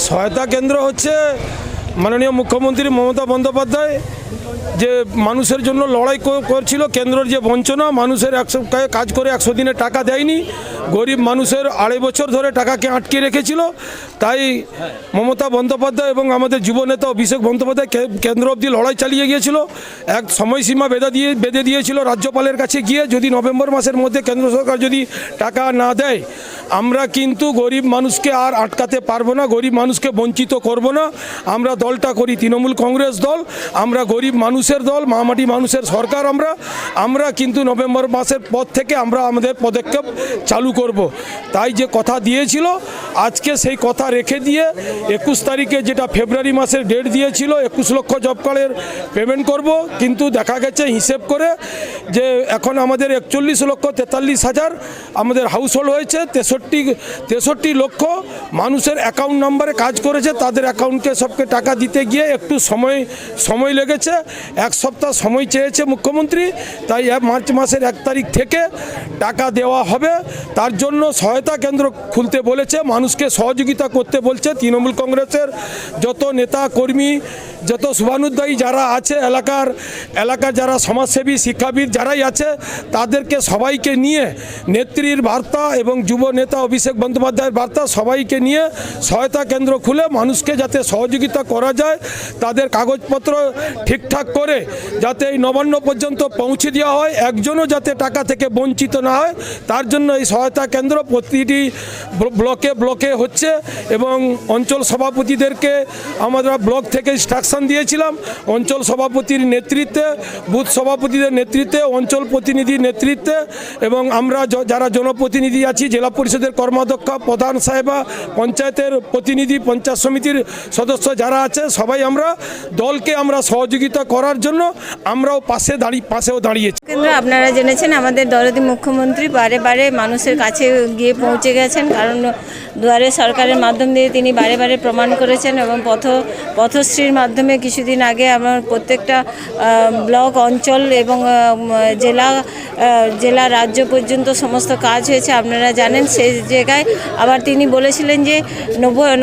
সহায়তা কেন্দ্র হচ্ছে মাননীয় মুখ্যমন্ত্রী মমতা বন্দ্যোপাধ্যায় যে মানুষের জন্য লড়াই করছিল। কেন্দ্রের যে বঞ্চনা, মানুষের 100 কাজ করে 100 দিনে টাকা দেয়নি, গরিব মানুষের 2.5 বছর ধরে টাকাকে আটকে রেখেছিল। তাই মমতা বন্দ্যোপাধ্যায় এবং আমাদের যুবনেতা অভিষেক বন্দ্যোপাধ্যায় কেন্দ্র অবধি লড়াই চালিয়ে গিয়েছিল। এক সময়সীমা বেঁধে দিয়েছিল রাজ্যপালের কাছে গিয়ে, যদি নভেম্বর মাসের মধ্যে কেন্দ্র সরকার যদি টাকা না দেয়, আমরা কিন্তু গরিব মানুষকে আর আটকাতে পারবো না, গরিব মানুষকে বঞ্চিত করব না। আমরা দলটা করি তৃণমূল কংগ্রেস দল, আমরা গরিব মানুষের দল, মামাটি মানুষের সরকার। আমরা কিন্তু নভেম্বর মাসের পর থেকে আমরা আমাদের পদক্ষেপ চালু করব। তাই যে কথা দিয়েছিল আজকে সেই কথা রেখে দিয়ে 21 তারিখে যেটা ফেব্রুয়ারি মাসের ডেট দিয়েছিল 21 লক্ষ জব কার্ডের পেমেন্ট করব, কিন্তু দেখা গেছে হিসেব করে যে এখন আমাদের 41,43,000 আমাদের হাউস হোল্ড হয়েছে। 63 লক্ষ মানুষের অ্যাকাউন্ট নাম্বারে কাজ করেছে, তাদের অ্যাকাউন্টে সবকে টাকা দিতে গিয়ে একটু সময় লেগেছে। 1 সপ্তাহ সময় চেয়েছে মুখ্যমন্ত্রী, তাই মার্চ মাসের 1 তারিখ থেকে টাকা দেওয়া হবে। তার জন্য সহায়তা কেন্দ্র খুলতে বলেছে, মানুষকে সহযোগিতা করতে বলছে। তৃণমূল কংগ্রেসের যত নেতা কর্মী, যত শুভানুধ্যায়ী যারা আছে, এলাকার যারা সমাজসেবী শিক্ষাবিদ যারাই আছে, তাদেরকে সবাইকে নিয়ে নেত্রীর বার্তা এবং যুব নেতা অভিষেক বন্দ্যোপাধ্যায়ের বার্তা সবাইকে নিয়ে সহায়তা কেন্দ্র খুলে মানুষকে যাতে সহযোগিতা করা যায়, তাদের কাগজপত্র ঠিকঠাক করে যাতে এই নবান্ন পর্যন্ত পৌঁছে দেওয়া হয়, একজনও যাতে টাকা থেকে বঞ্চিত না হয়, তার জন্য এই সহায়তা কেন্দ্র প্রতিটি ব্লকে হচ্ছে। এবং অঞ্চল সভাপতিদেরকে আমরা ব্লক থেকে ইনস্ট্রাকশন দিয়েছিলাম, অঞ্চল সভাপতির নেতৃত্বে, বুথ সভাপতিদের নেতৃত্বে, অঞ্চল প্রতিনিধির নেতৃত্বে এবং আমরা যারা জনপ্রতিনিধি আছি, জেলা পরিষদের কর্মাধ্যক্ষ, প্রধান সাহেবা, পঞ্চায়েতের প্রতিনিধি, পঞ্চায়েত সমিতির সদস্য যারা আছে, সবাই আমরা দলকে আমরা সহযোগিতা করার জন্য আমরাও পাশেও দাঁড়িয়েছি। কেন্দ্র আপনারা জেনেছেন আমাদের দলদি মুখ্যমন্ত্রী বারে বারে মানুষের কাছে গিয়ে পৌঁছে গেছেন, কারণ দুয়ারে সরকারের মাধ্যম দিয়ে তিনি বারে বারে প্রমাণ করেছেন। এবং পথশ্রীর মাধ্যমে কিছুদিন আগে আমার প্রত্যেকটা ব্লক, অঞ্চল এবং জেলা রাজ্য পর্যন্ত সমস্ত কাজ হয়েছে আপনারা জানেন। সেই জায়গায় আবার তিনি বলেছিলেন যে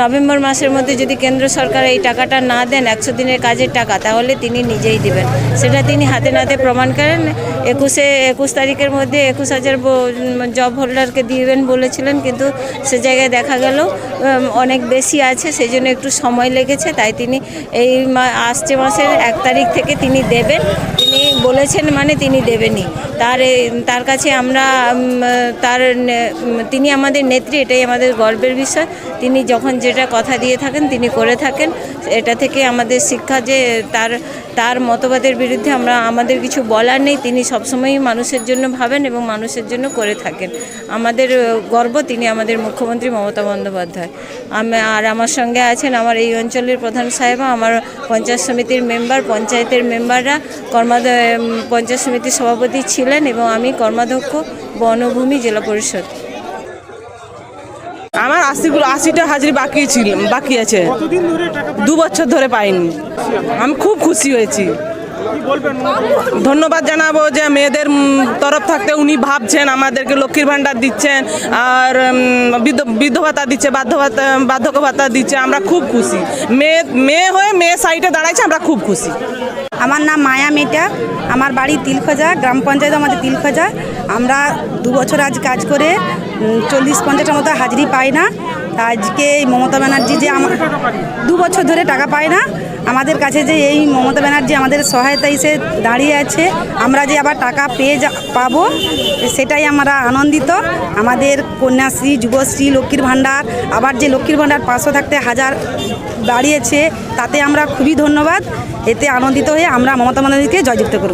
নভেম্বর মাসের মধ্যে যদি কেন্দ্র সরকার এই টাকাটা না দেন, 100 দিনের কাজের টাকা, তাহলে তিনি নিজেই দিবেন। সেটা তিনি হাতে নাতে প্রমাণ করেন। 21 তারিখের মধ্যে 21,000 জব হোল্ডারকে দিবেন বলেছিলেন, কিন্তু সে জায়গায় দেখা গেল অনেক বেশি আছে, সেই জন্য একটু সময় লেগেছে। তাই তিনি এই আসছে মাসের 1 তারিখ থেকে তিনি দেবেন, তিনি বলেছেন মানে তিনি দেবেনই। তার কাছে আমরা তিনি আমাদের নেত্রী, এটাই আমাদের গর্বের বিষয়। তিনি যখন যেটা কথা দিয়ে থাকেন তিনি করে থাকেন। এটা থেকে আমাদের শিক্ষা যে তার মতবাদের বিরুদ্ধে আমাদের কিছু বলার নেই। তিনি সবসময়ই মানুষের জন্য ভাবেন এবং মানুষের জন্য করে থাকেন। আমাদের গর্ব তিনি আমাদের মুখ্যমন্ত্রী মমতা বন্দ্যোপাধ্যায়। আর আমার সঙ্গে আছেন আমার এই অঞ্চলের প্রধান সাহেবা, আমার পঞ্চায়েত সমিতির মেম্বার, পঞ্চায়েতের মেম্বাররা, পঞ্চায়েত সমিতির সভাপতি ছিলেন এবং আমি কর্মাধ্যক্ষ বনভূমি জেলা পরিষদ। আমার 80টা হাজিরি বাকি আছে, 2 বছর ধরে পাইনি। আমি খুব খুশি হয়েছি। ধন্যবাদ জানাবো যে মেয়েদের তরফ থাকতে উনি ভাবছেন, আমাদেরকে লক্ষ্মীর ভাণ্ডার দিচ্ছেন, আর বৃদ্ধ ভাতা দিচ্ছে, বার্ধক্য ভাতা দিচ্ছে। আমরা খুব খুশি। মেয়ে হয়ে মেয়ে সাইডে দাঁড়াইছে, আমরা খুব খুশি। আমার নাম মায়া মেটা, আমার বাড়ি তিলখোজা, গ্রাম পঞ্চায়েত আমাদের তিলখোজা। আমরা 2 বছর আজ কাজ করে 40-50টার মতো হাজিরি পাই না। আজকে এই মমতা ব্যানার্জি যে 2 বছর ধরে টাকা পায় না, আমাদের কাছে যে এই মমতা ব্যানার্জি আমাদের সহায়তা এসে দাঁড়িয়ে আছে, আমরা যে আবার টাকা পাবো সেটাই আমরা আনন্দিত। আমাদের কন্যাশ্রী, যুবশ্রী, লক্ষ্মীর ভাণ্ডার, আবার যে লক্ষ্মীর ভাণ্ডার 500 থাকতে 1000 বাড়িয়েছে, তাতে আমরা খুবই ধন্যবাদ। এতে আনন্দিত হয়ে আমরা মমতা ব্যানার্জিকে জয়যুক্ত করব।